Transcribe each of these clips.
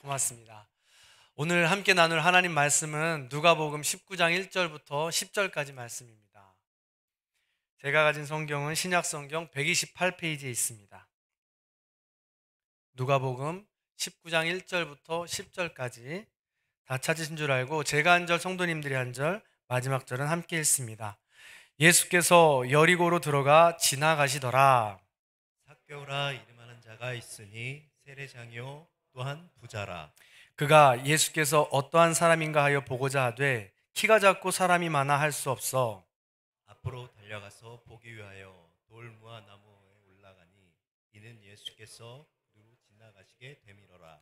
고맙습니다. 오늘 함께 나눌 하나님 말씀은 누가복음 19장 1절부터 10절까지 말씀입니다. 제가 가진 성경은 신약 성경 128페이지에 있습니다. 누가복음 19장 1절부터 10절까지 다 찾으신 줄 알고 제가 한 절, 성도님들이 한 절, 마지막 절은 함께 읽습니다. 예수께서 여리고로 들어가 지나가시더라. 삭개오라 이름하는 자가 있으니 세례장이요 또한 부자라. 그가 예수께서 어떠한 사람인가 하여 보고자 하되 키가 작고 사람이 많아 할 수 없어 앞으로 달려가서 보기 위하여 돌무화 나무에 올라가니 이는 예수께서 두루 지나가시게 되밀어라.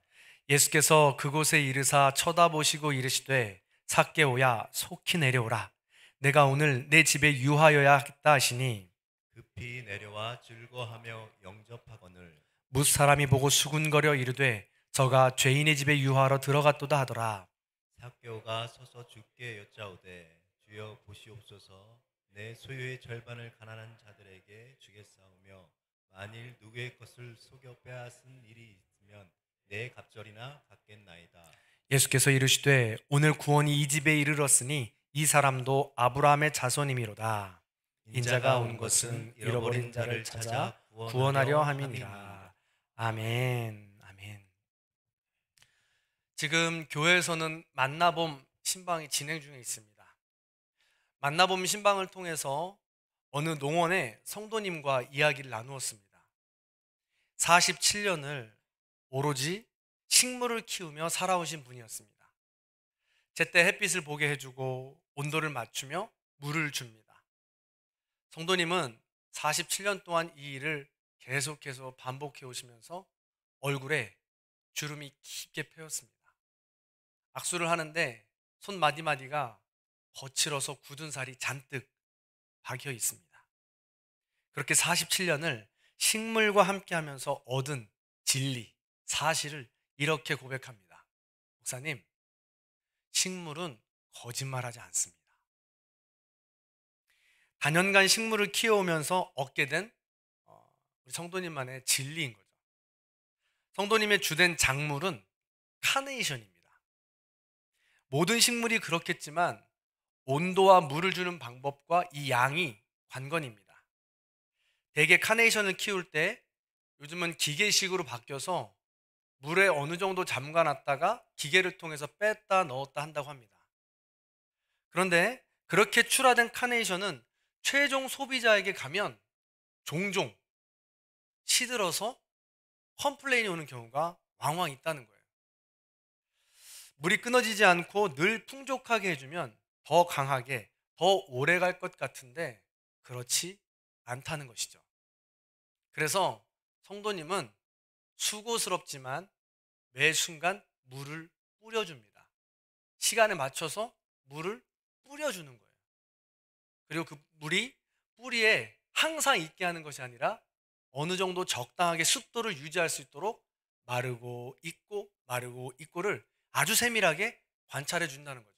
예수께서 그곳에 이르사 쳐다보시고 이르시되 삭개오야 속히 내려오라 내가 오늘 내 집에 유하여야 하겠다 하시니 급히 내려와 즐거하며 영접하거늘 뭇 사람이 보고 수군거려 이르되 저가 죄인의 집에 유하러 들어갔도다 하더라. 삭개오가 서서 주께 여짜오되 주여 보시옵소서 내 소유의 절반을 가난한 자들에게 주겠사오며 만일 누구의 것을 속여 빼앗은 일이 있으면 내 갑절이나 갚겠나이다. 예수께서 이르시되 오늘 구원이 이 집에 이르렀으니 이 사람도 아브라함의 자손이미로다. 인자가 온 것은 잃어버린 자를 찾아 구원하려 함이니라. 아멘. 아멘. 지금 교회에서는 만나봄 신방이 진행 중에 있습니다. 만나봄 신방을 통해서 어느 농원의 성도님과 이야기를 나누었습니다. 47년을 오로지 식물을 키우며 살아오신 분이었습니다. 제때 햇빛을 보게 해주고 온도를 맞추며 물을 줍니다. 성도님은 47년 동안 이 일을 계속해서 반복해 오시면서 얼굴에 주름이 깊게 펴였습니다. 악수를 하는데 손 마디마디가 거칠어서 굳은 살이 잔뜩 박혀 있습니다. 그렇게 47년을 식물과 함께 하면서 얻은 진리, 사실을 이렇게 고백합니다. 목사님, 식물은 거짓말하지 않습니다. 단연간 식물을 키워오면서 얻게 된 우리 성도님만의 진리인 거죠. 성도님의 주된 작물은 카네이션입니다. 모든 식물이 그렇겠지만 온도와 물을 주는 방법과 이 양이 관건입니다. 대개 카네이션을 키울 때 요즘은 기계식으로 바뀌어서 물에 어느 정도 잠가놨다가 기계를 통해서 뺐다 넣었다 한다고 합니다. 그런데 그렇게 출하된 카네이션은 최종 소비자에게 가면 종종 시들어서 컴플레인이 오는 경우가 왕왕 있다는 거예요. 물이 끊어지지 않고 늘 풍족하게 해주면 더 강하게, 더 오래 갈 것 같은데 그렇지 않다는 것이죠. 그래서 성도님은 수고스럽지만 매 순간 물을 뿌려줍니다. 시간에 맞춰서 물을 뿌려주는 거예요. 그리고 그 물이 뿌리에 항상 있게 하는 것이 아니라 어느 정도 적당하게 습도를 유지할 수 있도록 마르고 익고 마르고 익고를 아주 세밀하게 관찰해 준다는 거죠.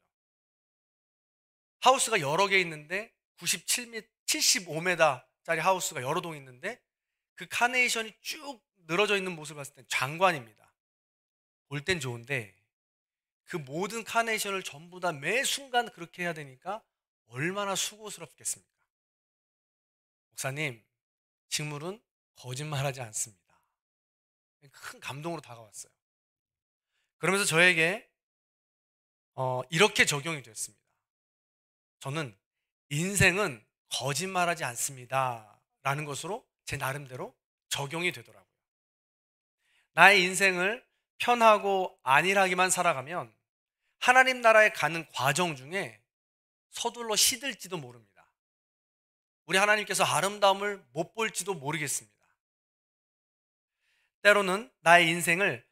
하우스가 여러 개 있는데 97m, 75m짜리 하우스가 여러 동 있는데 그 카네이션이 쭉 늘어져 있는 모습을 봤을 땐 장관입니다. 볼 땐 좋은데 그 모든 카네이션을 전부 다 매 순간 그렇게 해야 되니까 얼마나 수고스럽겠습니까? 목사님, 식물은 거짓말하지 않습니다. 큰 감동으로 다가왔어요. 그러면서 저에게 이렇게 적용이 됐습니다. 저는 인생은 거짓말하지 않습니다 라는 것으로 제 나름대로 적용이 되더라고요. 나의 인생을 편하고 안일하게만 살아가면 하나님 나라에 가는 과정 중에 서둘러 시들지도 모릅니다. 우리 하나님께서 아름다움을 못 볼지도 모르겠습니다. 때로는 나의 인생을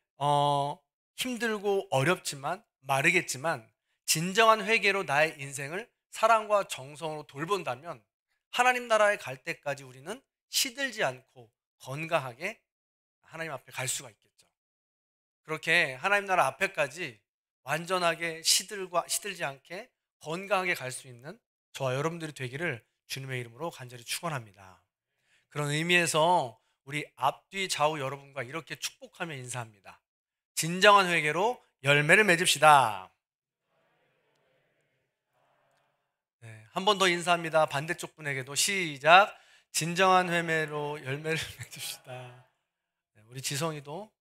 힘들고 어렵지만 마르겠지만 진정한 회개로 나의 인생을 사랑과 정성으로 돌본다면 하나님 나라에 갈 때까지 우리는 시들지 않고 건강하게 하나님 앞에 갈 수가 있겠죠. 그렇게 하나님 나라 앞에까지 완전하게 시들지 않게 건강하게 갈 수 있는 저와 여러분들이 되기를 주님의 이름으로 간절히 축원합니다. 그런 의미에서 우리 앞뒤 좌우 여러분과 이렇게 축복하며 인사합니다. 진정한 회개로 열매를 맺읍시다. 네, 한 번 더 인사합니다. 반대쪽 분에게도 시작. 진정한 회개로 열매를 맺읍시다. 네, 우리 지성이도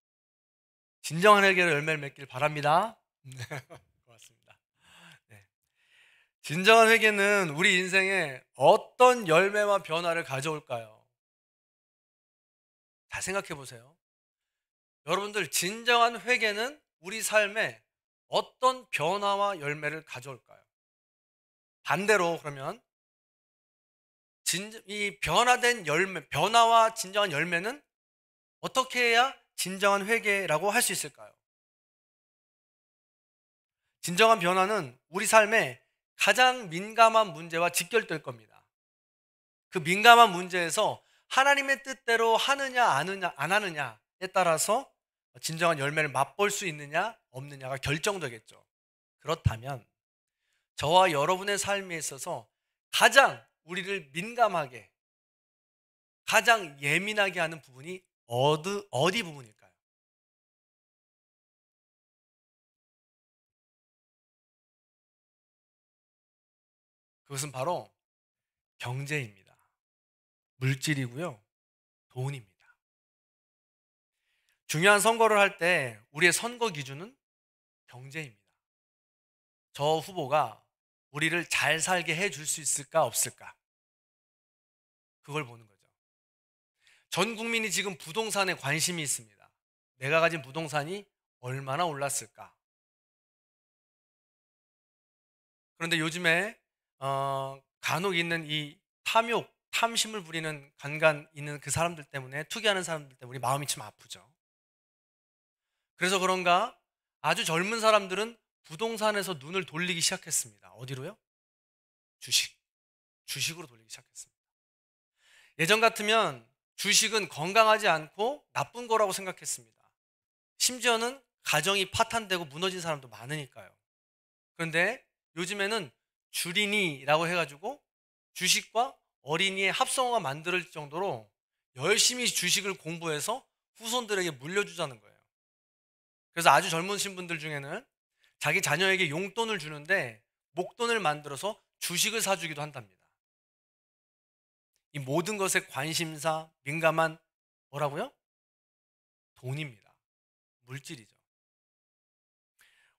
진정한 회개로 열매를 맺길 바랍니다. 네, 고맙습니다. 네. 진정한 회개는 우리 인생에 어떤 열매와 변화를 가져올까요? 잘 생각해 보세요. 여러분들, 진정한 회개는 우리 삶에 어떤 변화와 열매를 가져올까요? 반대로 그러면 이 변화된 열매, 변화와 진정한 열매는 어떻게 해야 진정한 회개라고 할 수 있을까요? 진정한 변화는 우리 삶에 가장 민감한 문제와 직결될 겁니다. 그 민감한 문제에서 하나님의 뜻대로 하느냐 안 하느냐에 따라서 진정한 열매를 맛볼 수 있느냐 없느냐가 결정되겠죠. 그렇다면 저와 여러분의 삶에 있어서 가장 우리를 민감하게, 가장 예민하게 하는 부분이 어디 부분일까요? 그것은 바로 경제입니다. 물질이고요. 돈입니다. 중요한 선거를 할 때 우리의 선거 기준은 경제입니다. 저 후보가 우리를 잘 살게 해줄 수 있을까 없을까? 그걸 보는 거죠. 전 국민이 지금 부동산에 관심이 있습니다. 내가 가진 부동산이 얼마나 올랐을까? 그런데 요즘에 간혹 있는 이 탐욕, 탐심을 부리는 간간 있는 그 사람들 때문에, 투기하는 사람들 때문에 우리 마음이 참 아프죠. 그래서 그런가 아주 젊은 사람들은 부동산에서 눈을 돌리기 시작했습니다. 어디로요? 주식으로 돌리기 시작했습니다. 예전 같으면 주식은 건강하지 않고 나쁜 거라고 생각했습니다. 심지어는 가정이 파탄되고 무너진 사람도 많으니까요. 그런데 요즘에는 주린이라고 해가지고 주식과 어린이의 합성어가 만들 정도로 열심히 주식을 공부해서 후손들에게 물려주자는 거예요. 그래서 아주 젊으신 분들 중에는 자기 자녀에게 용돈을 주는데 목돈을 만들어서 주식을 사주기도 한답니다. 이 모든 것에 관심사, 민감한 뭐라고요? 돈입니다. 물질이죠.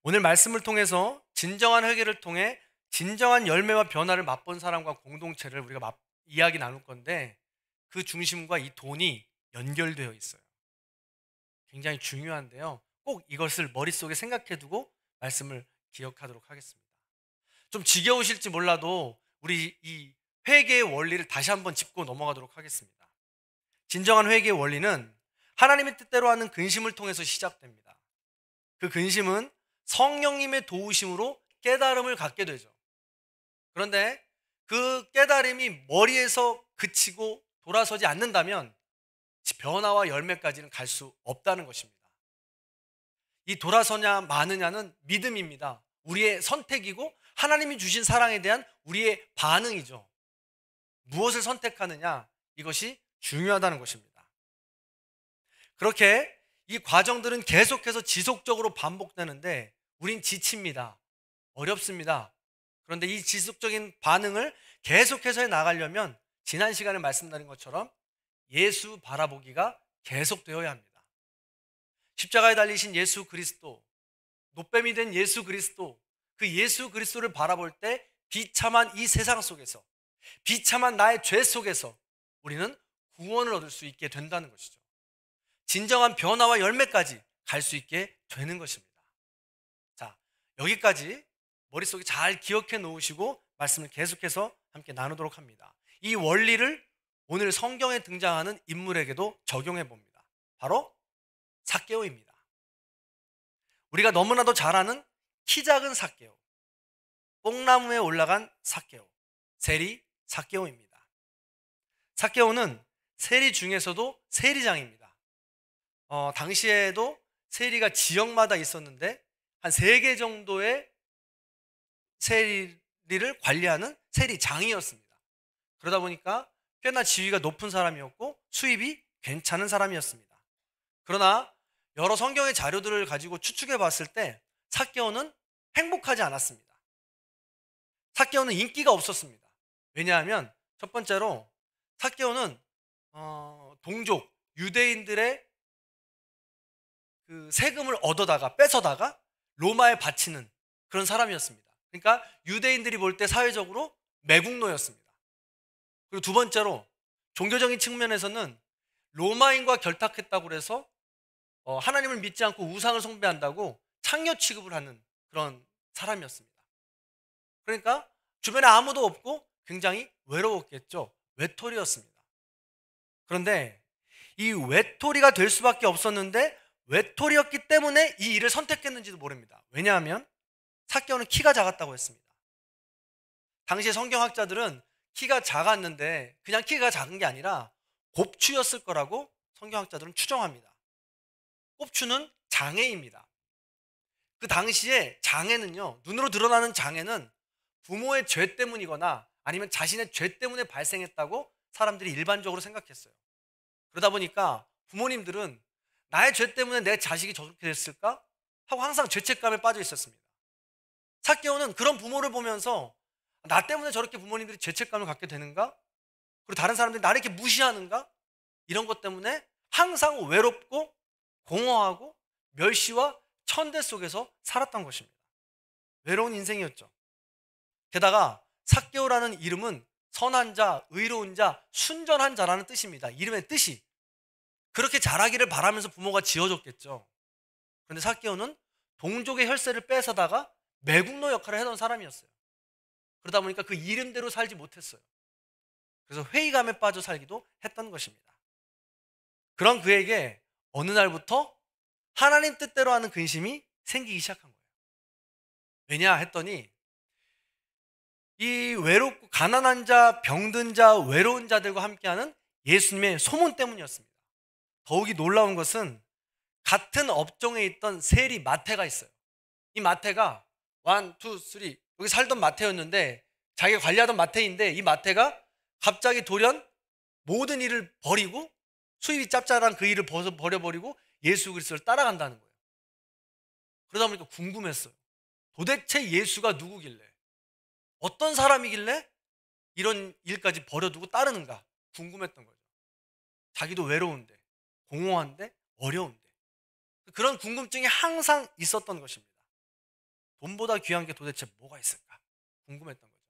오늘 말씀을 통해서 진정한 회개를 통해 진정한 열매와 변화를 맛본 사람과 공동체를 우리가 이야기 나눌 건데, 그 중심과 이 돈이 연결되어 있어요. 굉장히 중요한데요. 꼭 이것을 머릿속에 생각해 두고 말씀을 기억하도록 하겠습니다. 좀 지겨우실지 몰라도 우리 이 회개의 원리를 다시 한번 짚고 넘어가도록 하겠습니다. 진정한 회개의 원리는 하나님의 뜻대로 하는 근심을 통해서 시작됩니다. 그 근심은 성령님의 도우심으로 깨달음을 갖게 되죠. 그런데 그 깨달음이 머리에서 그치고 돌아서지 않는다면 변화와 열매까지는 갈 수 없다는 것입니다. 이 돌아서냐 마느냐는 믿음입니다. 우리의 선택이고 하나님이 주신 사랑에 대한 우리의 반응이죠. 무엇을 선택하느냐, 이것이 중요하다는 것입니다. 그렇게 이 과정들은 계속해서 지속적으로 반복되는데 우린 지칩니다. 어렵습니다. 그런데 이 지속적인 반응을 계속해서 해 나가려면 지난 시간에 말씀드린 것처럼 예수 바라보기가 계속되어야 합니다. 십자가에 달리신 예수 그리스도, 노뱀이 된 예수 그리스도, 그 예수 그리스도를 바라볼 때 비참한 이 세상 속에서, 비참한 나의 죄 속에서 우리는 구원을 얻을 수 있게 된다는 것이죠. 진정한 변화와 열매까지 갈 수 있게 되는 것입니다. 자, 여기까지 머릿속에 잘 기억해 놓으시고 말씀을 계속해서 함께 나누도록 합니다. 이 원리를 오늘 성경에 등장하는 인물에게도 적용해 봅니다. 바로 삭개오입니다. 우리가 너무나도 잘 아는 키 작은 삭개오, 뽕나무에 올라간 삭개오, 세리 삭개오입니다. 삭개오는 세리 중에서도 세리장입니다. 당시에도 세리가 지역마다 있었는데 한 3개 정도의 세리를 관리하는 세리장이었습니다. 그러다 보니까 꽤나 지위가 높은 사람이었고 수입이 괜찮은 사람이었습니다. 그러나 여러 성경의 자료들을 가지고 추측해 봤을 때 삭개오는 행복하지 않았습니다. 삭개오는 인기가 없었습니다. 왜냐하면 첫 번째로 삭개오는 동족 유대인들의 그 세금을 얻어다가 뺏어다가 로마에 바치는 그런 사람이었습니다. 그러니까 유대인들이 볼 때 사회적으로 매국노였습니다. 그리고 두 번째로 종교적인 측면에서는 로마인과 결탁했다고 해서 하나님을 믿지 않고 우상을 숭배한다고 창녀 취급을 하는 그런 사람이었습니다. 그러니까 주변에 아무도 없고 굉장히 외로웠겠죠. 외톨이였습니다. 그런데 이 외톨이가 될 수밖에 없었는데 외톨이였기 때문에 이 일을 선택했는지도 모릅니다. 왜냐하면 삭개오는 키가 작았다고 했습니다. 당시의 성경학자들은 키가 작았는데 그냥 키가 작은 게 아니라 곱추였을 거라고 성경학자들은 추정합니다. 곱추는 장애입니다. 그 당시에 장애는요, 눈으로 드러나는 장애는 부모의 죄 때문이거나 아니면 자신의 죄 때문에 발생했다고 사람들이 일반적으로 생각했어요. 그러다 보니까 부모님들은 나의 죄 때문에 내 자식이 저렇게 됐을까? 하고 항상 죄책감에 빠져 있었습니다. 삭개오는 그런 부모를 보면서 나 때문에 저렇게 부모님들이 죄책감을 갖게 되는가? 그리고 다른 사람들이 나를 이렇게 무시하는가? 이런 것 때문에 항상 외롭고 공허하고 멸시와 천대 속에서 살았던 것입니다. 외로운 인생이었죠. 게다가 삭개오라는 이름은 선한 자, 의로운 자, 순전한 자라는 뜻입니다. 이름의 뜻이. 그렇게 자라기를 바라면서 부모가 지어줬겠죠. 그런데 삭개오는 동족의 혈세를 뺏어다가 매국노 역할을 해던 사람이었어요. 그러다 보니까 그 이름대로 살지 못했어요. 그래서 회의감에 빠져 살기도 했던 것입니다. 그런 그에게 어느 날부터 하나님 뜻대로 하는 근심이 생기기 시작한 거예요. 왜냐 했더니 이 외롭고 가난한 자, 병든 자, 외로운 자들과 함께하는 예수님의 소문 때문이었습니다. 더욱이 놀라운 것은 같은 업종에 있던 세리 마태가 있어요. 이 마태가 1, 2, 3 여기 살던 마태였는데 자기가 관리하던 마태인데 이 마태가 갑자기 돌연 모든 일을 버리고 수입이 짭짤한 그 일을 버려버리고 예수 그리스도를 따라간다는 거예요. 그러다 보니까 궁금했어요. 도대체 예수가 누구길래 어떤 사람이길래 이런 일까지 버려두고 따르는가 궁금했던 거죠. 자기도 외로운데 공허한데 어려운데 그런 궁금증이 항상 있었던 것입니다. 돈보다 귀한 게 도대체 뭐가 있을까 궁금했던 거죠.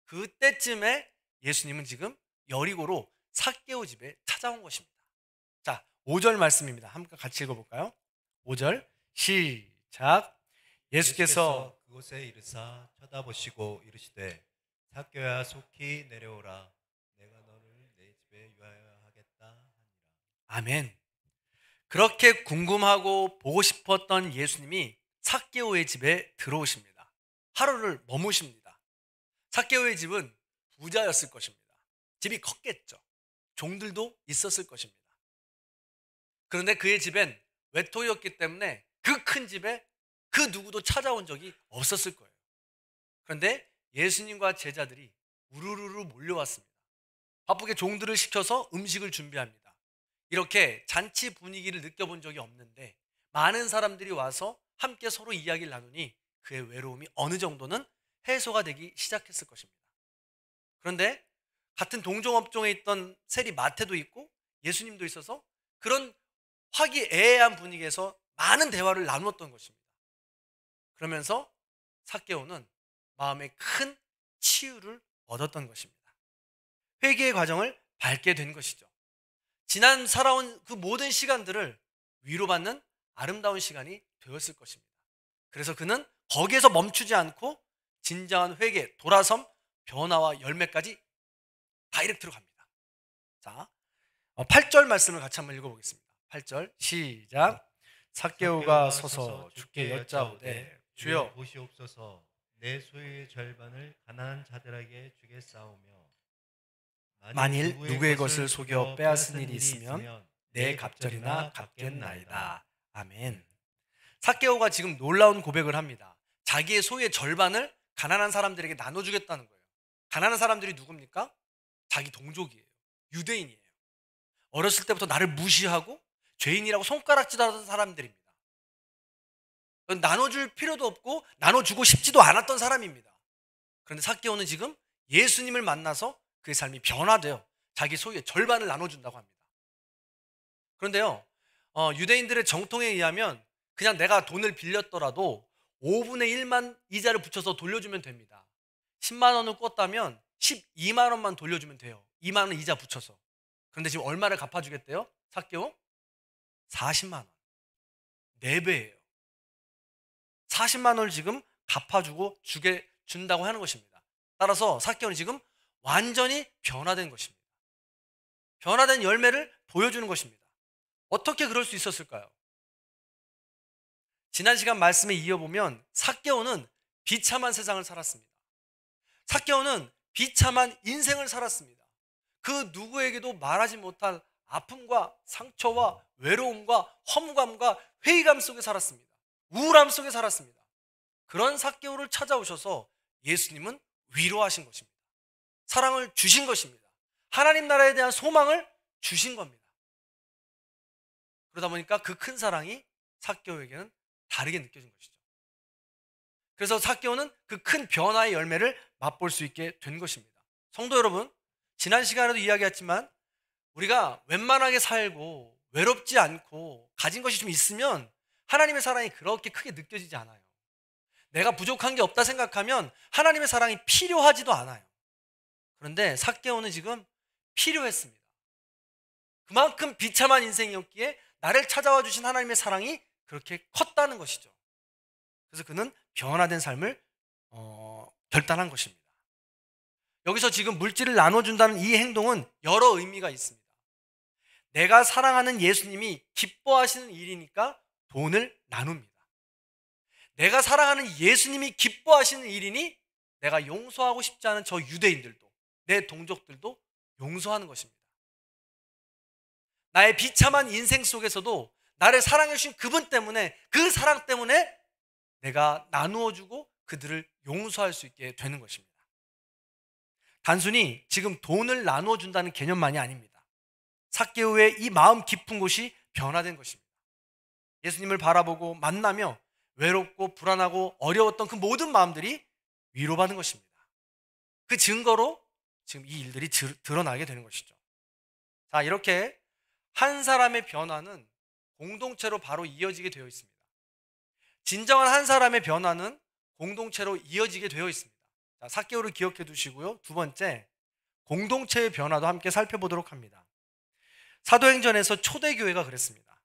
그때쯤에 예수님은 지금 여리고로 삭개오 집에 찾아온 것입니다. 자, 5절 말씀입니다. 함께 같이 읽어볼까요? 5절 시작. 예수께서 그곳에 이르사 쳐다보시고 이르시되 삭개오야 속히 내려오라 내가 너를 내 집에 유하여 하겠다 하니라. 아멘. 그렇게 궁금하고 보고 싶었던 예수님이 삭개오의 집에 들어오십니다. 하루를 머무십니다. 삭개오의 집은 부자였을 것입니다. 집이 컸겠죠. 종들도 있었을 것입니다. 그런데 그의 집엔 외톨이였기 때문에 그 큰 집에 그 누구도 찾아온 적이 없었을 거예요. 그런데 예수님과 제자들이 우르르르 몰려왔습니다. 바쁘게 종들을 시켜서 음식을 준비합니다. 이렇게 잔치 분위기를 느껴본 적이 없는데 많은 사람들이 와서 함께 서로 이야기를 나누니 그의 외로움이 어느 정도는 해소가 되기 시작했을 것입니다. 그런데 같은 동종업종에 있던 세리 마태도 있고 예수님도 있어서 그런 화기애애한 분위기에서 많은 대화를 나누었던 것입니다. 그러면서 삭개오는 마음에 큰 치유를 얻었던 것입니다. 회개의 과정을 밟게 된 것이죠. 지난 살아온 그 모든 시간들을 위로받는 아름다운 시간이 되었을 것입니다. 그래서 그는 거기에서 멈추지 않고 진정한 회개, 돌아섬, 변화와 열매까지 다이렉트로 갑니다. 자, 8절 말씀을 같이 한번 읽어보겠습니다. 8절 시작. 삭개오가 서서 주께 여짜오되 주여 보시옵소서 내 소유의 절반을 가난한 자들에게 주겠사오며 만일 누구의 것을 속여 빼앗은 일이 있으면 내 갑절이나 갚겠나이다. 아멘. 삭개오가 지금 놀라운 고백을 합니다. 자기의 소유의 절반을 가난한 사람들에게 나눠주겠다는 거예요. 가난한 사람들이 누굽니까? 자기 동족이에요. 유대인이에요. 어렸을 때부터 나를 무시하고 죄인이라고 손가락질도 하던 사람들입니다. 나눠줄 필요도 없고 나눠주고 싶지도 않았던 사람입니다. 그런데 삭개오는 지금 예수님을 만나서 그의 삶이 변화되어 자기 소유의 절반을 나눠준다고 합니다. 그런데요, 유대인들의 정통에 의하면 그냥 내가 돈을 빌렸더라도 5분의 1만 이자를 붙여서 돌려주면 됩니다. 10만 원을 꿨다면 12만 원만 돌려주면 돼요. 2만 원 이자 붙여서. 그런데 지금 얼마를 갚아주겠대요? 삭개오? 40만 원. 4배예요. 40만 원을 지금 갚아주고 준다고 하는 것입니다. 따라서 삭개오는 지금 완전히 변화된 것입니다. 변화된 열매를 보여주는 것입니다. 어떻게 그럴 수 있었을까요? 지난 시간 말씀에 이어보면 삭개오는 비참한 세상을 살았습니다. 삭개오는 비참한 인생을 살았습니다. 그 누구에게도 말하지 못할 아픔과 상처와 외로움과 허무감과 회의감 속에 살았습니다. 우울함 속에 살았습니다. 그런 삭개오를 찾아오셔서 예수님은 위로하신 것입니다. 사랑을 주신 것입니다. 하나님 나라에 대한 소망을 주신 겁니다. 그러다 보니까 그 큰 사랑이 삭개오에게는 다르게 느껴진 것이죠. 그래서 삭개오는 그 큰 변화의 열매를 맛볼 수 있게 된 것입니다. 성도 여러분, 지난 시간에도 이야기했지만 우리가 원만하게 살고 외롭지 않고 가진 것이 좀 있으면 하나님의 사랑이 그렇게 크게 느껴지지 않아요. 내가 부족한 게 없다 생각하면 하나님의 사랑이 필요하지도 않아요. 그런데 삭개오는 지금 필요했습니다. 그만큼 비참한 인생이었기에 나를 찾아와 주신 하나님의 사랑이 그렇게 컸다는 것이죠. 그래서 그는 변화된 삶을 결단한 것입니다. 여기서 지금 물질을 나눠준다는 이 행동은 여러 의미가 있습니다. 내가 사랑하는 예수님이 기뻐하시는 일이니까 돈을 나눕니다. 내가 사랑하는 예수님이 기뻐하시는 일이니 내가 용서하고 싶지 않은 저 유대인들도, 내 동족들도 용서하는 것입니다. 나의 비참한 인생 속에서도 나를 사랑해 주신 그분 때문에, 그 사랑 때문에 내가 나누어주고 그들을 용서할 수 있게 되는 것입니다. 단순히 지금 돈을 나누어준다는 개념만이 아닙니다. 삭개오의 이 마음 깊은 곳이 변화된 것입니다. 예수님을 바라보고 만나며 외롭고 불안하고 어려웠던 그 모든 마음들이 위로받는 것입니다. 그 증거로 지금 이 일들이 드러나게 되는 것이죠. 자, 이렇게 한 사람의 변화는 공동체로 바로 이어지게 되어 있습니다. 진정한 한 사람의 변화는 공동체로 이어지게 되어 있습니다. 자, 삭개오를 기억해 두시고요. 두 번째, 공동체의 변화도 함께 살펴보도록 합니다. 사도행전에서 초대교회가 그랬습니다.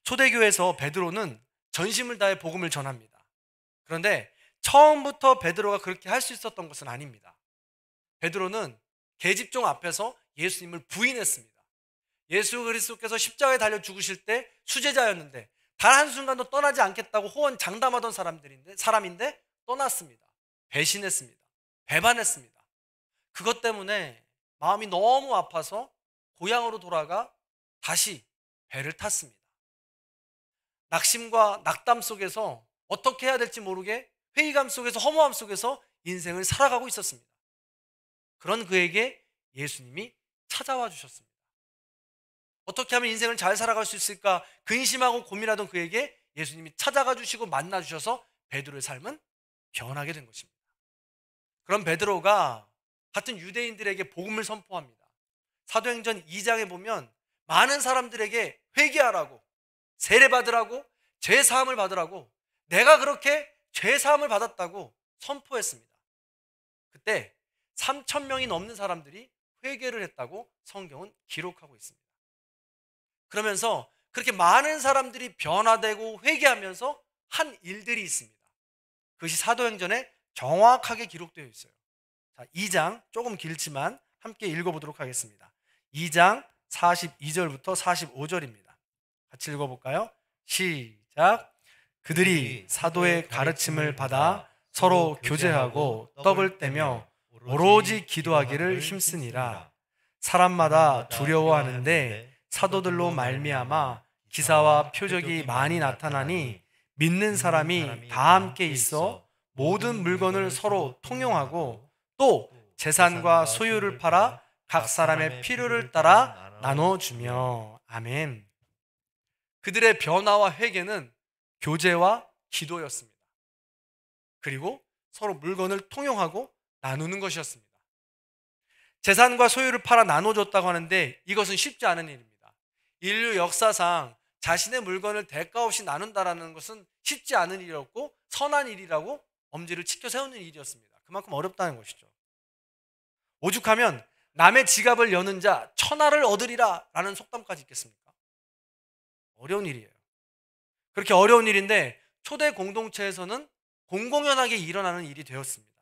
초대교회에서 베드로는 전심을 다해 복음을 전합니다. 그런데 처음부터 베드로가 그렇게 할 수 있었던 것은 아닙니다. 베드로는 계집종 앞에서 예수님을 부인했습니다. 예수 그리스도께서 십자가에 달려 죽으실 때 수제자였는데 단 한순간도 떠나지 않겠다고 호언 장담하던 사람인데 떠났습니다. 배신했습니다. 배반했습니다. 그것 때문에 마음이 너무 아파서 고향으로 돌아가 다시 배를 탔습니다. 낙심과 낙담 속에서 어떻게 해야 될지 모르게 회의감 속에서, 허무함 속에서 인생을 살아가고 있었습니다. 그런 그에게 예수님이 찾아와 주셨습니다. 어떻게 하면 인생을 잘 살아갈 수 있을까 근심하고 고민하던 그에게 예수님이 찾아가 주시고 만나 주셔서 베드로의 삶은 변하게 된 것입니다. 그럼 베드로가 같은 유대인들에게 복음을 선포합니다. 사도행전 2장에 보면 많은 사람들에게 회개하라고, 세례받으라고, 죄사함을 받으라고, 내가 그렇게 죄사함을 받았다고 선포했습니다. 그때 3,000명이 넘는 사람들이 회개를 했다고 성경은 기록하고 있습니다. 그러면서 그렇게 많은 사람들이 변화되고 회개하면서 한 일들이 있습니다. 그것이 사도행전에 정확하게 기록되어 있어요. 자, 2장 조금 길지만 함께 읽어보도록 하겠습니다. 2장 42절부터 45절입니다. 같이 읽어볼까요? 시작. 그들이 사도의 가르침을 받아 서로 교제하고 떡을 떼며 오로지 기도하기를 힘쓰니라. 사람마다 두려워하는데 사도들로 말미암아 기사와 표적이 많이 나타나니 믿는 사람이 다 함께 있어 모든 물건을 서로 통용하고 또 재산과 소유를 팔아 각 사람의 필요를 따라 나눠주며. 아멘. 그들의 변화와 회개는 교제와 기도였습니다. 그리고 서로 물건을 통용하고 나누는 것이었습니다. 재산과 소유를 팔아 나눠줬다고 하는데 이것은 쉽지 않은 일입니다. 인류 역사상 자신의 물건을 대가 없이 나눈다라는 것은 쉽지 않은 일이었고 선한 일이라고 엄지를 치켜 세우는 일이었습니다. 그만큼 어렵다는 것이죠. 오죽하면 남의 지갑을 여는 자 천하를 얻으리라 라는 속담까지 있겠습니까? 어려운 일이에요. 그렇게 어려운 일인데 초대 공동체에서는 공공연하게 일어나는 일이 되었습니다.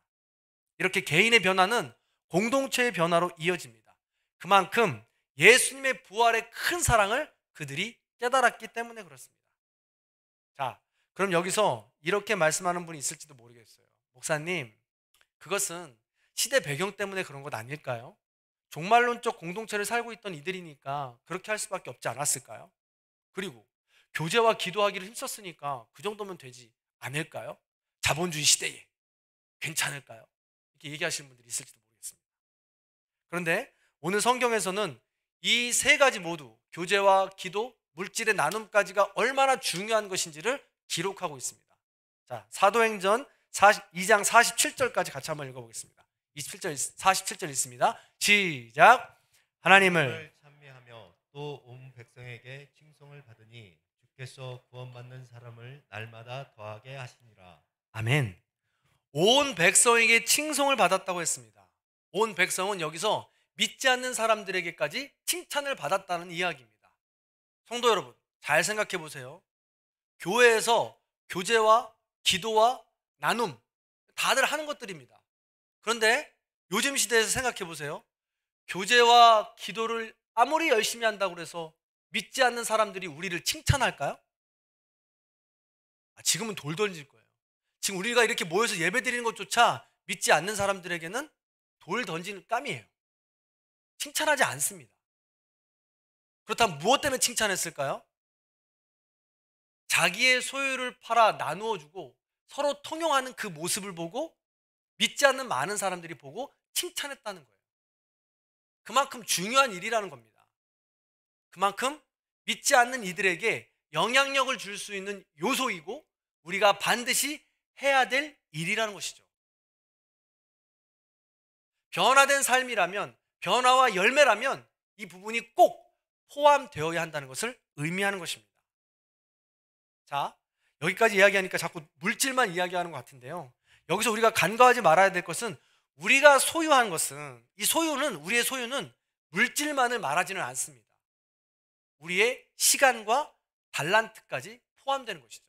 이렇게 개인의 변화는 공동체의 변화로 이어집니다. 그만큼 예수님의 부활의 큰 사랑을 그들이 깨달았기 때문에 그렇습니다. 자, 그럼 여기서 이렇게 말씀하는 분이 있을지도 모르겠어요. 목사님, 그것은 시대 배경 때문에 그런 것 아닐까요? 종말론적 공동체를 살고 있던 이들이니까 그렇게 할 수밖에 없지 않았을까요? 그리고 교제와 기도하기를 힘썼으니까 그 정도면 되지 않을까요? 자본주의 시대에 괜찮을까요? 이렇게 얘기하시는 분들이 있을지도 모르겠습니다. 그런데 오늘 성경에서는 이 세 가지 모두 교제와 기도, 물질의 나눔까지가 얼마나 중요한 것인지를 기록하고 있습니다. 자, 사도행전 2장 47절까지 같이 한번 읽어보겠습니다. 27절, 47절 있습니다. 시작. 하나님을 찬미하며 또 온 백성에게 칭송을 받으니 주께서 구원받는 사람을 날마다 더하게 하시니라. 아멘. 온 백성에게 칭송을 받았다고 했습니다. 온 백성은 여기서 믿지 않는 사람들에게까지 칭찬을 받았다는 이야기입니다. 성도 여러분, 잘 생각해 보세요. 교회에서 교제와 기도와 나눔 다들 하는 것들입니다. 그런데 요즘 시대에서 생각해 보세요. 교제와 기도를 아무리 열심히 한다고 해서 믿지 않는 사람들이 우리를 칭찬할까요? 지금은 돌 던질 거예요. 지금 우리가 이렇게 모여서 예배 드리는 것조차 믿지 않는 사람들에게는 돌 던지는 감이에요. 칭찬하지 않습니다. 그렇다면 무엇 때문에 칭찬했을까요? 자기의 소유를 팔아 나누어 주고 서로 통용하는 그 모습을 보고 믿지 않는 많은 사람들이 보고 칭찬했다는 거예요. 그만큼 중요한 일이라는 겁니다. 그만큼 믿지 않는 이들에게 영향력을 줄 수 있는 요소이고 우리가 반드시 해야 될 일이라는 것이죠. 변화된 삶이라면, 변화와 열매라면 이 부분이 꼭 포함되어야 한다는 것을 의미하는 것입니다. 자, 여기까지 이야기하니까 자꾸 물질만 이야기하는 것 같은데요. 여기서 우리가 간과하지 말아야 될 것은 우리가 소유한 것은, 이 소유는, 우리의 소유는 물질만을 말하지는 않습니다. 우리의 시간과 달란트까지 포함되는 것이죠.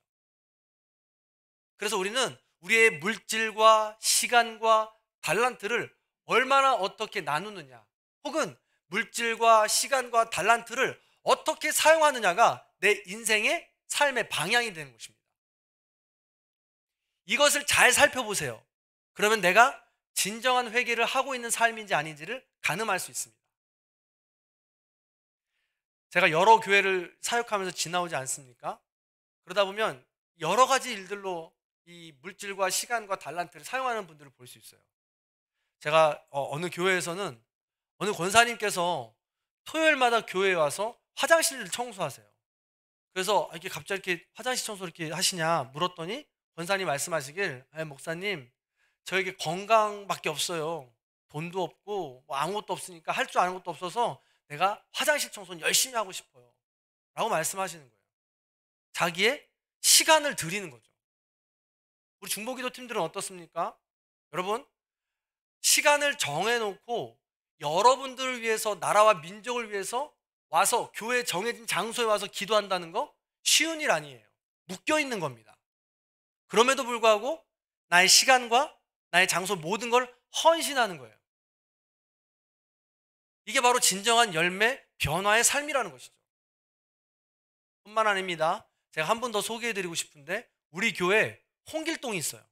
그래서 우리는 우리의 물질과 시간과 달란트를 얼마나 어떻게 나누느냐, 혹은 물질과 시간과 달란트를 어떻게 사용하느냐가 내 인생의 삶의 방향이 되는 것입니다. 이것을 잘 살펴보세요. 그러면 내가 진정한 회개를 하고 있는 삶인지 아닌지를 가늠할 수 있습니다. 제가 여러 교회를 사역하면서 지나오지 않습니까? 그러다 보면 여러 가지 일들로 이 물질과 시간과 달란트를 사용하는 분들을 볼 수 있어요. 제가 어느 교회에서는 어느 권사님께서 토요일마다 교회에 와서 화장실을 청소하세요. 그래서 이렇게 갑자기 이렇게 화장실 청소 이렇게 하시냐 물었더니 권사님 말씀하시길, 목사님, 저에게 건강밖에 없어요. 돈도 없고 뭐 아무것도 없으니까 할 줄 아는 것도 없어서 내가 화장실 청소는 열심히 하고 싶어요 라고 말씀하시는 거예요. 자기의 시간을 드리는 거죠. 우리 중보기도 팀들은 어떻습니까? 여러분, 시간을 정해놓고 여러분들을 위해서, 나라와 민족을 위해서 와서 교회 정해진 장소에 와서 기도한다는 거 쉬운 일 아니에요. 묶여있는 겁니다. 그럼에도 불구하고 나의 시간과 나의 장소 모든 걸 헌신하는 거예요. 이게 바로 진정한 열매, 변화의 삶이라는 것이죠. 뿐만 아닙니다. 제가 한 분 더 소개해드리고 싶은데 우리 교회 홍길동이 있어요.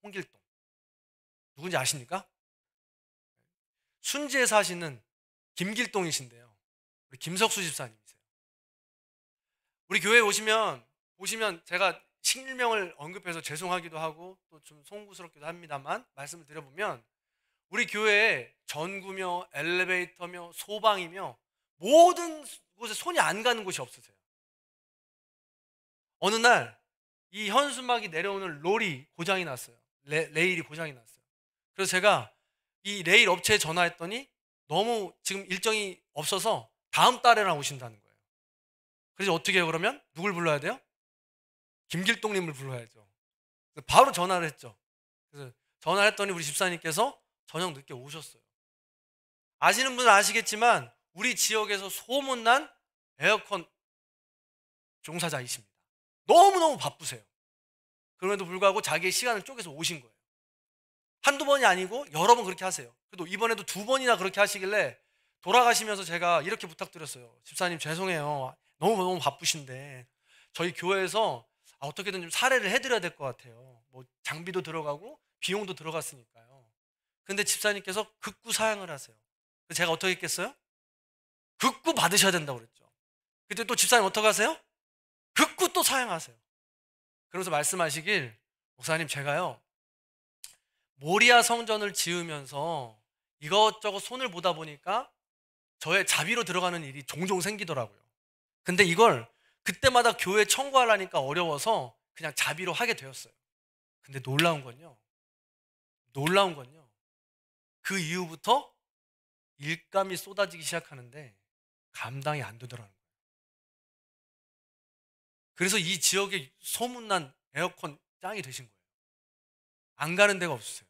홍길동. 누군지 아십니까? 순지에 사시는 김길동이신데요. 우리 김석수 집사님이세요. 우리 교회에 보시면 제가 실명을 언급해서 죄송하기도 하고 또 좀 송구스럽기도 합니다만 말씀을 드려보면 우리 교회에 전구며 엘리베이터며 소방이며 모든 그곳에 손이 안 가는 곳이 없으세요. 어느 날 이 현수막이 내려오는 롤이 고장이 났어요. 레일이 고장이 났어요. 그래서 제가 이 레일 업체에 전화했더니 너무 지금 일정이 없어서 다음 달에나 오신다는 거예요. 그래서 어떻게 해요 그러면? 누굴 불러야 돼요? 김길동님을 불러야죠. 그래서 바로 전화를 했죠. 그래서 전화를 했더니 우리 집사님께서 저녁 늦게 오셨어요. 아시는 분은 아시겠지만 우리 지역에서 소문난 에어컨 종사자이십니다. 너무너무 바쁘세요. 그럼에도 불구하고 자기의 시간을 쪼개서 오신 거예요. 한두 번이 아니고 여러 번 그렇게 하세요. 그래도 이번에도 2번이나 그렇게 하시길래 돌아가시면서 제가 이렇게 부탁드렸어요. 집사님 죄송해요. 너무너무 바쁘신데 저희 교회에서 어떻게든 좀 사례를 해드려야 될 것 같아요. 뭐 장비도 들어가고 비용도 들어갔으니까요. 근데 집사님께서 극구 사양을 하세요. 제가 어떻게 했겠어요? 극구 받으셔야 된다고 그랬죠. 그때 또 집사님 어떻게 하세요? 극구 또 사양하세요. 그러면서 말씀하시길 목사님 제가요 모리아 성전을 지으면서 이것저것 손을 보다 보니까 저의 자비로 들어가는 일이 종종 생기더라고요. 근데 이걸 그때마다 교회에 청구하려니까 어려워서 그냥 자비로 하게 되었어요. 근데 놀라운 건요 그 이후부터 일감이 쏟아지기 시작하는데 감당이 안 되더라는 거예요. 그래서 이 지역에 소문난 에어컨 짱이 되신 거예요. 안 가는 데가 없으세요.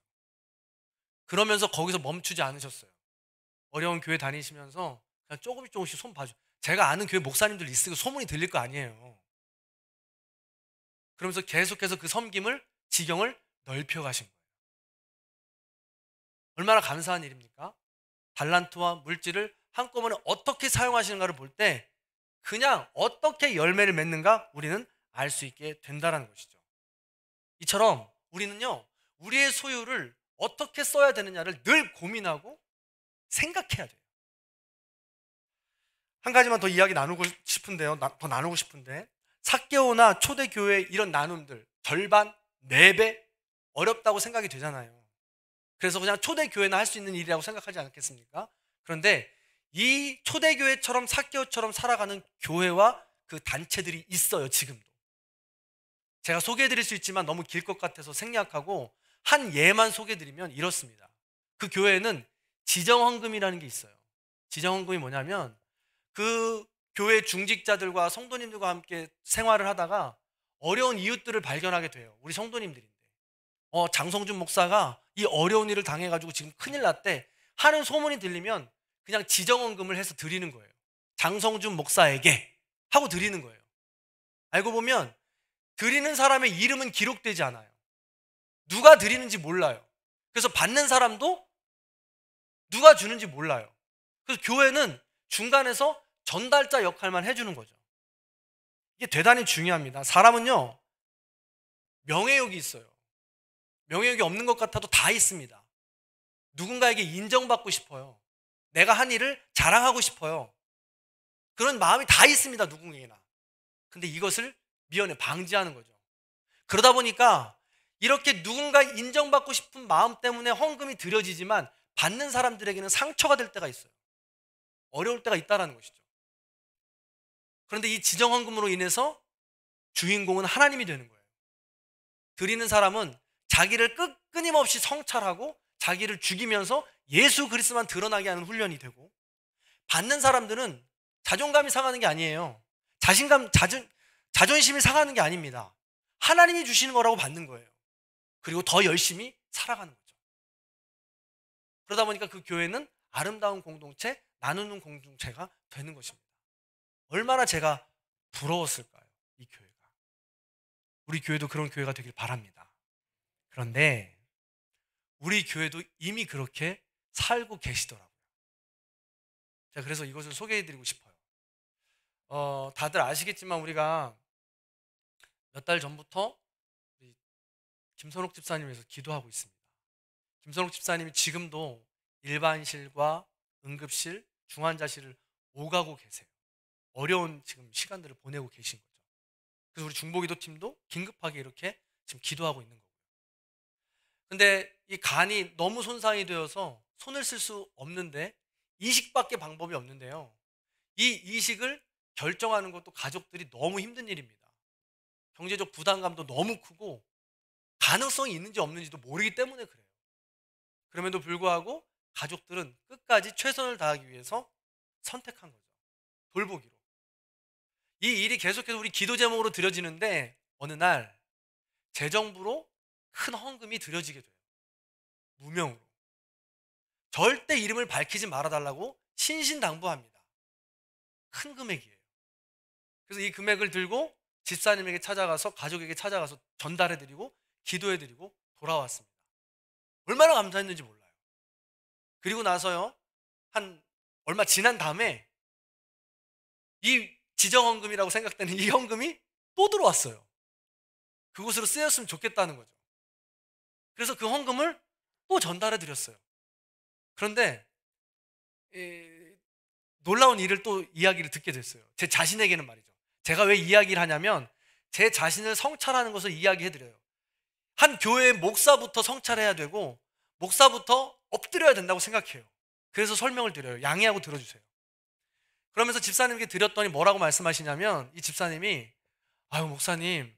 그러면서 거기서 멈추지 않으셨어요. 어려운 교회 다니시면서 그냥 조금씩 손 봐줘. 제가 아는 교회 목사님들 있으니까 소문이 들릴 거 아니에요. 그러면서 계속해서 그 섬김을 지경을 넓혀가신 거예요. 얼마나 감사한 일입니까? 달란트와 물질을 한꺼번에 어떻게 사용하시는가를 볼 때 그냥 어떻게 열매를 맺는가 우리는 알 수 있게 된다는 것이죠. 이처럼 우리는요 우리의 소유를 어떻게 써야 되느냐를 늘 고민하고 생각해야 돼요. 한 가지만 더 이야기 나누고 싶은데요. 더 나누고 싶은데 사개오나 초대교회 이런 나눔들 절반, 4배 어렵다고 생각이 되잖아요. 그래서 그냥 초대교회나 할 수 있는 일이라고 생각하지 않겠습니까? 그런데 이 초대교회처럼 사개오처럼 살아가는 교회와 그 단체들이 있어요. 지금도. 제가 소개해드릴 수 있지만 너무 길 것 같아서 생략하고 한 예만 소개해드리면 이렇습니다. 그 교회에는 지정헌금이라는 게 있어요. 지정헌금이 뭐냐면 그 교회 중직자들과 성도님들과 함께 생활을 하다가 어려운 이웃들을 발견하게 돼요. 우리 성도님들인데 장성준 목사가 이 어려운 일을 당해가지고 지금 큰일 났대 하는 소문이 들리면 그냥 지정헌금을 해서 드리는 거예요. 장성준 목사에게 하고 드리는 거예요. 알고 보면 드리는 사람의 이름은 기록되지 않아요. 누가 드리는지 몰라요. 그래서 받는 사람도 누가 주는지 몰라요. 그래서 교회는 중간에서 전달자 역할만 해주는 거죠. 이게 대단히 중요합니다. 사람은요 명예욕이 있어요. 명예욕이 없는 것 같아도 다 있습니다. 누군가에게 인정받고 싶어요. 내가 한 일을 자랑하고 싶어요. 그런 마음이 다 있습니다. 누구에게나. 근데 이것을 미연에 방지하는 거죠. 그러다 보니까 이렇게 누군가 인정받고 싶은 마음 때문에 헌금이 드려지지만 받는 사람들에게는 상처가 될 때가 있어요. 어려울 때가 있다는 것이죠. 그런데 이 지정 헌금으로 인해서 주인공은 하나님이 되는 거예요. 드리는 사람은 자기를 끊임없이 성찰하고 자기를 죽이면서 예수 그리스도만 드러나게 하는 훈련이 되고, 받는 사람들은 자존감이 상하는 게 아니에요. 자존심이 상하는 게 아닙니다. 하나님이 주시는 거라고 받는 거예요. 그리고 더 열심히 살아가는 거죠. 그러다 보니까 그 교회는 아름다운 공동체, 나누는 공동체가 되는 것입니다. 얼마나 제가 부러웠을까요? 이 교회가. 우리 교회도 그런 교회가 되길 바랍니다. 그런데 우리 교회도 이미 그렇게 살고 계시더라고요. 제가 그래서 이것을 소개해드리고 싶어요. 다들 아시겠지만 우리가 몇 달 전부터 우리 김선옥 집사님 위해서 기도하고 있습니다. 김선옥 집사님이 지금도 일반실과 응급실, 중환자실을 오가고 계세요. 어려운 지금 시간들을 보내고 계신 거죠. 그래서 우리 중보기도 팀도 긴급하게 이렇게 지금 기도하고 있는 거고요. 근데 이 간이 너무 손상이 되어서 손을 쓸 수 없는데 이식밖에 방법이 없는데요. 이 이식을 결정하는 것도 가족들이 너무 힘든 일입니다. 경제적 부담감도 너무 크고 가능성이 있는지 없는지도 모르기 때문에 그래요. 그럼에도 불구하고 가족들은 끝까지 최선을 다하기 위해서 선택한 거죠. 돌보기로. 이 일이 계속해서 우리 기도 제목으로 드려지는데 어느 날 재정부로 큰 헌금이 드려지게 돼요. 무명으로. 절대 이름을 밝히지 말아달라고 신신당부합니다. 큰 금액이에요. 그래서 이 금액을 들고 집사님에게 찾아가서 가족에게 찾아가서 전달해드리고 기도해드리고 돌아왔습니다. 얼마나 감사했는지 몰라요. 그리고 나서요, 한 얼마 지난 다음에 이 지정헌금이라고 생각되는 이 헌금이 또 들어왔어요. 그곳으로 쓰였으면 좋겠다는 거죠. 그래서 그 헌금을 또 전달해 드렸어요. 그런데 놀라운 일을 또 이야기를 듣게 됐어요. 제 자신에게는 말이죠. 제가 왜 이야기를 하냐면 제 자신을 성찰하는 것을 이야기해 드려요. 한 교회의 목사부터 성찰해야 되고 목사부터 엎드려야 된다고 생각해요. 그래서 설명을 드려요. 양해하고 들어주세요. 그러면서 집사님께 드렸더니 뭐라고 말씀하시냐면 이 집사님이 아유 목사님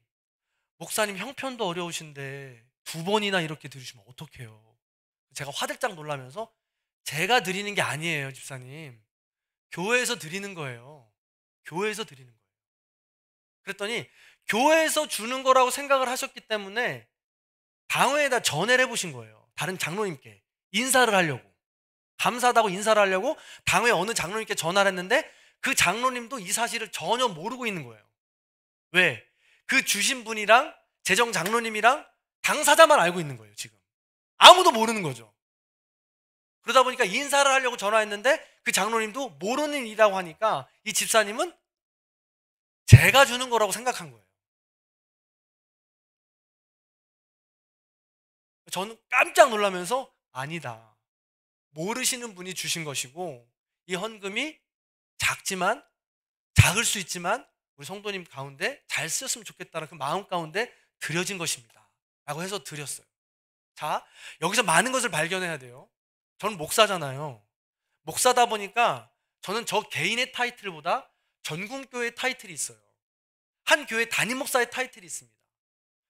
형편도 어려우신데 2번이나 이렇게 들으시면 어떡해요. 제가 화들짝 놀라면서 제가 드리는 게 아니에요, 집사님. 교회에서 드리는 거예요. 교회에서 드리는 거예요. 그랬더니 교회에서 주는 거라고 생각을 하셨기 때문에 당회에다 전해를 해보신 거예요. 다른 장로님께 인사를 하려고. 감사하다고 인사를 하려고 당회 어느 장로님께 전화를 했는데 그 장로님도 이 사실을 전혀 모르고 있는 거예요. 왜? 그 주신 분이랑 재정 장로님이랑 당사자만 알고 있는 거예요, 지금. 아무도 모르는 거죠. 그러다 보니까 인사를 하려고 전화했는데 그 장로님도 모르는 일이라고 하니까 이 집사님은 제가 주는 거라고 생각한 거예요. 저는 깜짝 놀라면서 아니다. 모르시는 분이 주신 것이고 이 헌금이 작을 수 있지만 우리 성도님 가운데 잘 쓰였으면 좋겠다는 그 마음 가운데 드려진 것입니다. 라고 해서 드렸어요. 자, 여기서 많은 것을 발견해야 돼요. 저는 목사잖아요. 목사다 보니까 저는 저 개인의 타이틀보다 전국교회 타이틀이 있어요. 한 교회 담임 목사의 타이틀이 있습니다.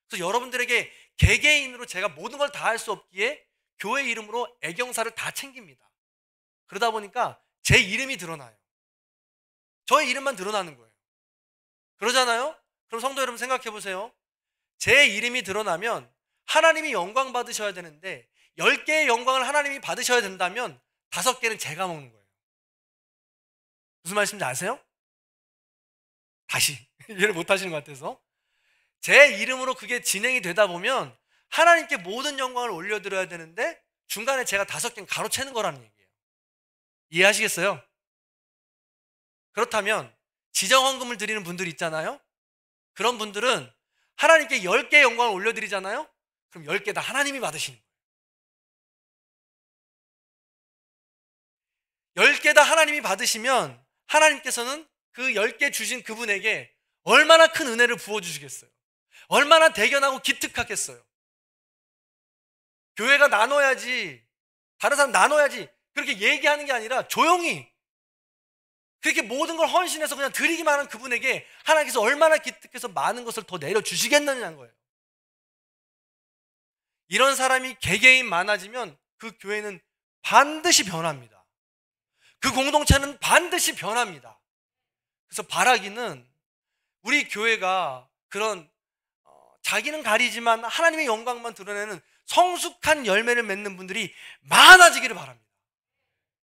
그래서 여러분들에게 개개인으로 제가 모든 걸 다 할 수 없기에 교회 이름으로 애경사를 다 챙깁니다. 그러다 보니까 제 이름이 드러나요. 저의 이름만 드러나는 거예요. 그러잖아요? 그럼 성도 여러분 생각해 보세요. 제 이름이 드러나면 하나님이 영광 받으셔야 되는데 10개의 영광을 하나님이 받으셔야 된다면 5개는 제가 먹는 거예요. 무슨 말씀인지 아세요? 다시 이해를 못 하시는 것 같아서 제 이름으로 그게 진행이 되다 보면 하나님께 모든 영광을 올려드려야 되는데 중간에 제가 5개는 가로채는 거라는 얘기예요. 이해하시겠어요? 그렇다면 지정헌금을 드리는 분들 있잖아요. 그런 분들은 하나님께 10개의 영광을 올려드리잖아요. 그럼 10개 다 하나님이 받으시는 거예요. 10개 다 하나님이 받으시면 하나님께서는 그 10개 주신 그분에게 얼마나 큰 은혜를 부어주시겠어요. 얼마나 대견하고 기특하겠어요. 교회가 나눠야지, 다른 사람 나눠야지 그렇게 얘기하는 게 아니라 조용히 그렇게 모든 걸 헌신해서 그냥 드리기만 하는 그분에게 하나님께서 얼마나 기특해서 많은 것을 더 내려주시겠느냐는 거예요. 이런 사람이 개개인 많아지면 그 교회는 반드시 변합니다. 그 공동체는 반드시 변합니다. 그래서 바라기는 우리 교회가 그런 자기는 가리지만 하나님의 영광만 드러내는 성숙한 열매를 맺는 분들이 많아지기를 바랍니다.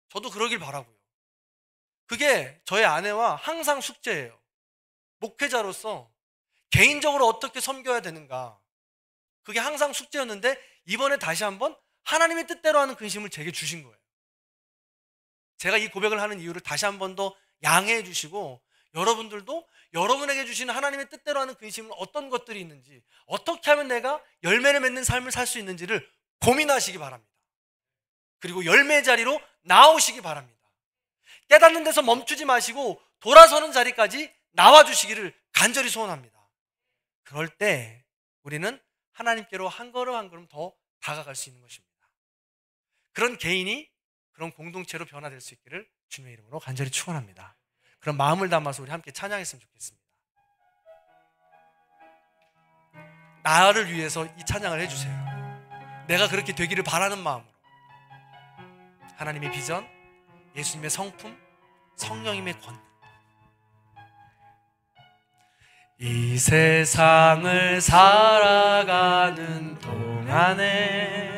저도 그러길 바라고요. 그게 저의 아내와 항상 숙제예요. 목회자로서 개인적으로 어떻게 섬겨야 되는가. 그게 항상 숙제였는데 이번에 다시 한번 하나님의 뜻대로 하는 근심을 제게 주신 거예요. 제가 이 고백을 하는 이유를 다시 한 번 더 양해해 주시고 여러분들도 여러분에게 주시는 하나님의 뜻대로 하는 근심은 어떤 것들이 있는지 어떻게 하면 내가 열매를 맺는 삶을 살 수 있는지를 고민하시기 바랍니다. 그리고 열매 자리로 나오시기 바랍니다. 깨닫는 데서 멈추지 마시고 돌아서는 자리까지 나와주시기를 간절히 소원합니다. 그럴 때 우리는 하나님께로 한 걸음 한 걸음 더 다가갈 수 있는 것입니다. 그런 개인이 그런 공동체로 변화될 수 있기를 주님의 이름으로 간절히 축원합니다. 그런 마음을 담아서 우리 함께 찬양했으면 좋겠습니다. 나를 위해서 이 찬양을 해주세요. 내가 그렇게 되기를 바라는 마음으로 하나님의 비전, 예수님의 성품, 성령님의 권능. 이 세상을 살아가는 동안에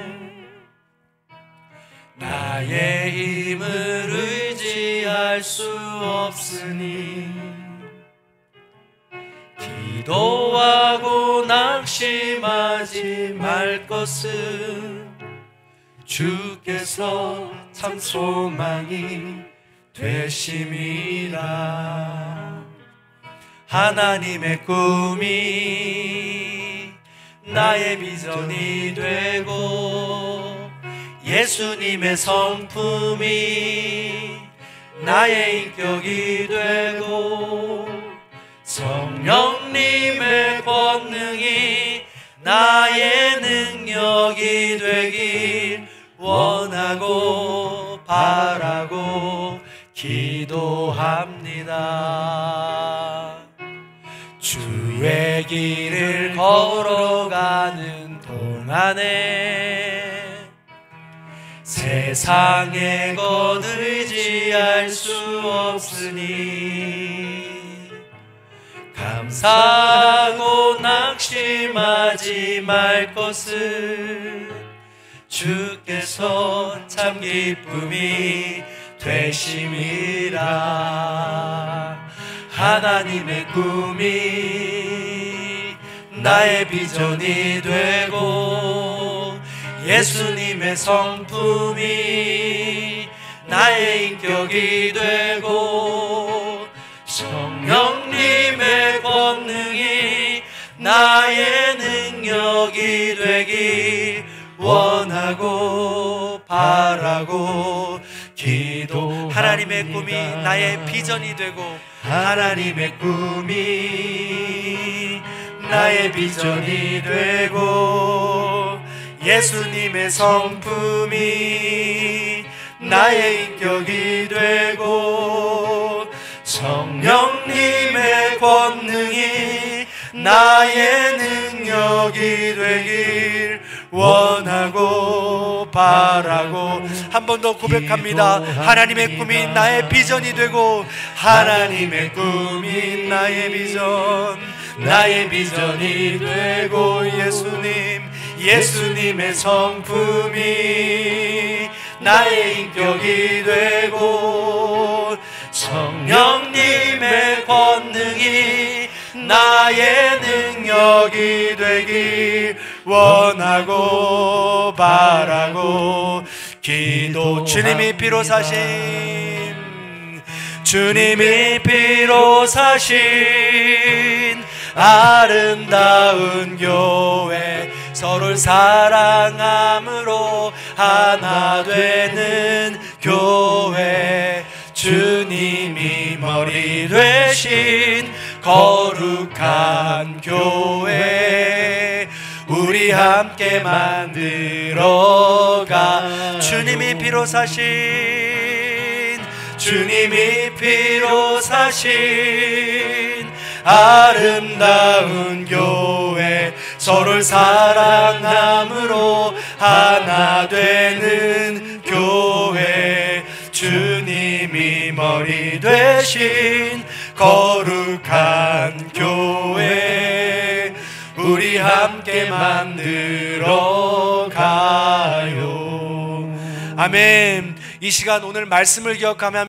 나의 힘을 의지할 수 없으니 기도하고 낙심하지 말 것은 주께서 참 소망이 되심이라. 하나님의 꿈이 나의 비전이 되고 예수님의 성품이 나의 인격이 되고 성령님의 권능이 나의 능력이 되길 원하고 바라고 기도합니다. 주의 길을 걸어가는 동안에 세상의 것 의지할 수 없으니 감사하고 낙심하지 말 것을 주께서 참 기쁨이 되심이라. 하나님의 꿈이 나의 비전이 되고 예수님의 성품이 나의 인격이 되고 성령님의 권능이 나의 능력이 되길 원하고 바라고 기도. 하나님의 꿈이 나의 비전이 되고 하나님의 꿈이 나의 비전이 되고 예수님의 성품이 나의 인격이 되고 성령님의 권능이 나의 능력이 되길 원하고 바라고. 한 번 더 고백합니다. 하나님의 꿈이 나의 비전이 되고 하나님의 꿈이 나의 비전, 나의 비전이 되고 예수님의 성품이 나의 인격이 되고 성령님의 권능이 나의 능력이 되길 원하고 바라고 기도. 주님이 피로 사신, 주님이 피로 사신 아름다운 교회, 서로를 사랑함으로 하나 되는 교회, 주님이 머리 되신 거룩한 교회, 우리 함께 만들어가. 주님이 피로 사신, 주님이 피로 사신 아름다운 교회, 서로를 사랑함으로 하나 되는 교회, 주님이 머리 되신 거룩한 교회, 우리 함께 만들어 가요. 아멘. 이 시간 오늘 말씀을 기억하며